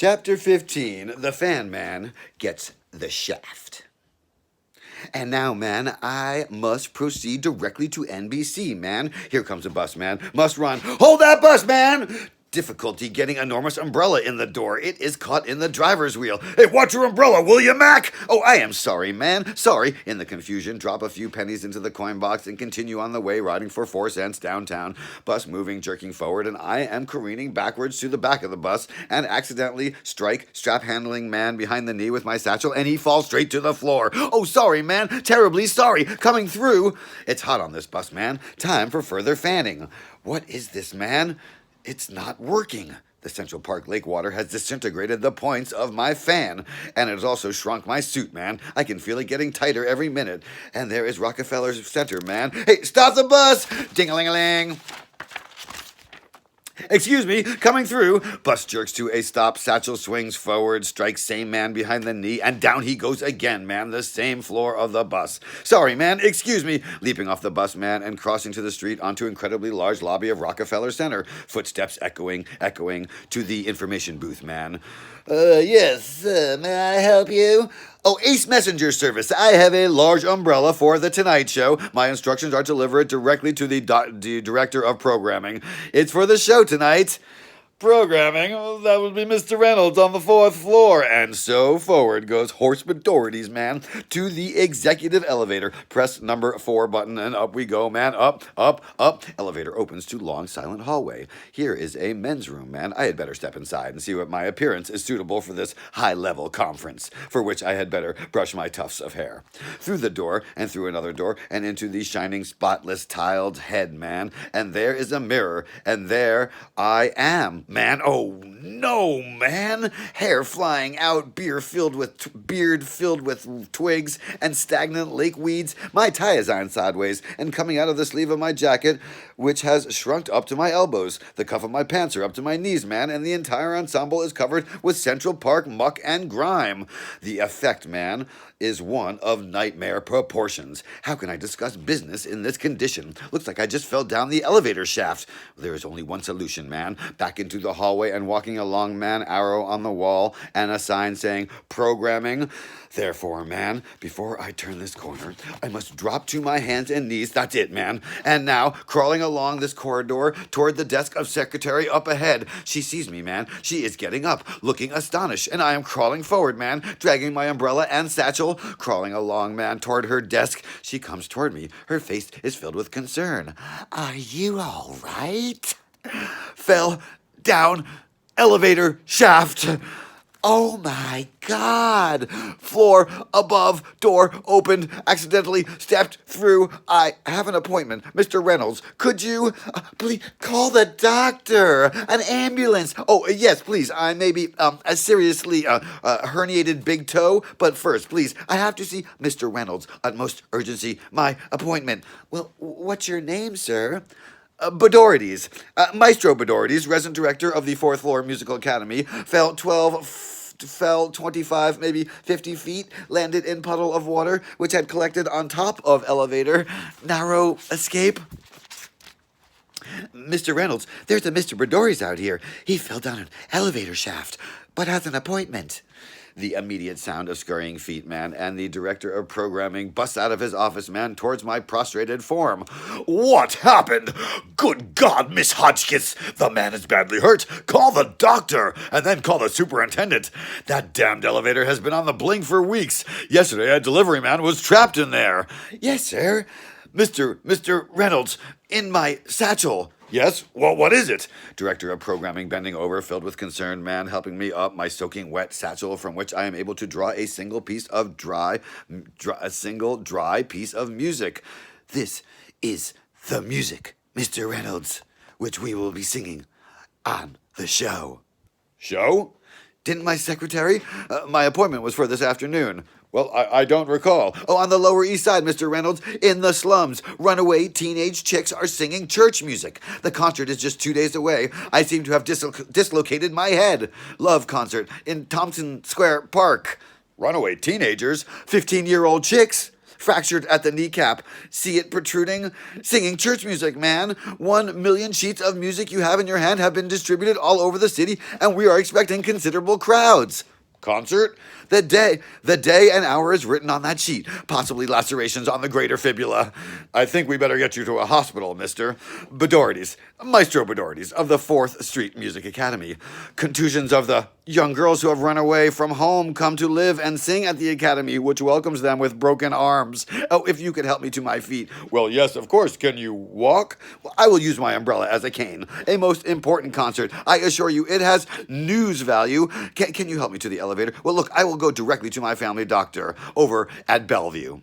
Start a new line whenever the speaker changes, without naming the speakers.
Chapter 15, The Fan Man Gets the Shaft. And now, man, I must proceed directly to NBC, man. Here comes a bus, man. Must run. Hold that bus, man! Difficulty getting enormous umbrella in the door. It is caught in the driver's wheel. Hey, watch your umbrella, will you, Mac? Oh, I am sorry, man. Sorry. In the confusion, drop a few pennies into the coin box and continue on the way, riding for 4 cents downtown. Bus moving, jerking forward, and I am careening backwards to the back of the bus and accidentally strike strap-handling man behind the knee with my satchel, and he falls straight to the floor. Oh, sorry, man. Terribly sorry. Coming through. It's hot on this bus, man. Time for further fanning. What is this, man? It's not working. The Central Park lake water has disintegrated the points of my fan, and it has also shrunk my suit, man. I can feel it getting tighter every minute. And there is Rockefeller Center, man. Hey, stop the bus! Ding-a-ling-a-ling. Excuse me, coming through. Bus jerks to a stop, satchel swings forward, strikes same man behind the knee, and down he goes again, man, the same floor of the bus. Sorry, man, excuse me. Leaping off the bus, man, and crossing to the street onto incredibly large lobby of Rockefeller Center. Footsteps echoing to the information booth, man. Yes, may I help you? Oh, Ace Messenger Service. I have a large umbrella for The Tonight Show. My instructions are to deliver it directly to the director of programming. It's for the show tonight. Programming? Oh, that would be Mr. Reynolds on the 4th floor. And so forward goes Horseman Doherty's, man, to the executive elevator. Press number 4 button and up we go, man. Up, up, up. Elevator opens to long, silent hallway. Here is a men's room, man. I had better step inside and see what my appearance is suitable for this high-level conference, for which I had better brush my tufts of hair. Through the door and through another door and into the shining, spotless, tiled head, man. And there is a mirror, and there I am, man. Oh no, man. Hair flying out, beard filled with twigs and stagnant lake weeds. My tie is on sideways and coming out of the sleeve of my jacket, which has shrunk up to my elbows. The cuff of my pants are up to my knees, man, and the entire ensemble is covered with Central Park muck and grime. The effect, man, is one of nightmare proportions. How can I discuss business in this condition? Looks like I just fell down the elevator shaft. There is only one solution, man. Back into the hallway and walking along, man, arrow on the wall and a sign saying programming. Therefore, man, before I turn this corner, I must drop to my hands and knees. That's it, man. And now, crawling along this corridor toward the desk of secretary up ahead. She sees me, man. She is getting up, looking astonished, and I am crawling forward, man, dragging my umbrella and satchel, crawling along, man, toward her desk. She comes toward me. Her face is filled with concern. Are you all right? Fell down elevator shaft. Oh my God! Floor above, door opened, accidentally stepped through. I have an appointment. Mr. Reynolds, could you please call the doctor? An ambulance. Oh, yes, please. I may be a seriously herniated big toe, but first, please, I have to see Mr. Reynolds. Utmost urgency. My appointment. Well, what's your name, sir? Bodorides. Maestro Bodorides, resident director of the 4th floor musical academy, fell 25, maybe 50 feet, landed in puddle of water, which had collected on top of elevator. Narrow escape. Mr. Reynolds, there's a Mr. Bodorides out here. He fell down an elevator shaft, but has an appointment. The immediate sound of scurrying feet, man, and the director of programming busts out of his office, man, towards my prostrated form. What happened? Good God, Miss Hotchkiss! The man is badly hurt. Call the doctor, and then call the superintendent. That damned elevator has been on the blink for weeks. Yesterday, a delivery man was trapped in there. Yes, sir. Mr. Reynolds, in my satchel. Yes? Well, what is it? Director of programming bending over, filled with concern, man, helping me up my soaking wet satchel, from which I am able to draw a single dry piece of music. This is the music, Mr. Reynolds, which we will be singing on the show. Show? Didn't my secretary? My appointment was for this afternoon. Well, I don't recall. Oh, on the Lower East Side, Mr. Reynolds, in the slums. Runaway teenage chicks are singing church music. The concert is just 2 days away. I seem to have dislocated my head. Love concert in Thompson Square Park. Runaway teenagers? 15-year-old chicks? fractured at the kneecap. See it protruding? Singing church music, man. 1 million sheets of music you have in your hand have been distributed all over the city, and we are expecting considerable crowds. Concert? The day and hour is written on that sheet. Possibly lacerations on the greater fibula. I think we better get you to a hospital, Mr. Bedorides, Maestro Bedorides of the 4th Street Music Academy. Contusions of the young girls who have run away from home come to live and sing at the academy, which welcomes them with broken arms. Oh, if you could help me to my feet. Well, yes, of course. Can you walk? Well, I will use my umbrella as a cane. A most important concert. I assure you, it has news value. Can you help me to the elevator? Well, look, I will go directly to my family doctor over at Bellevue.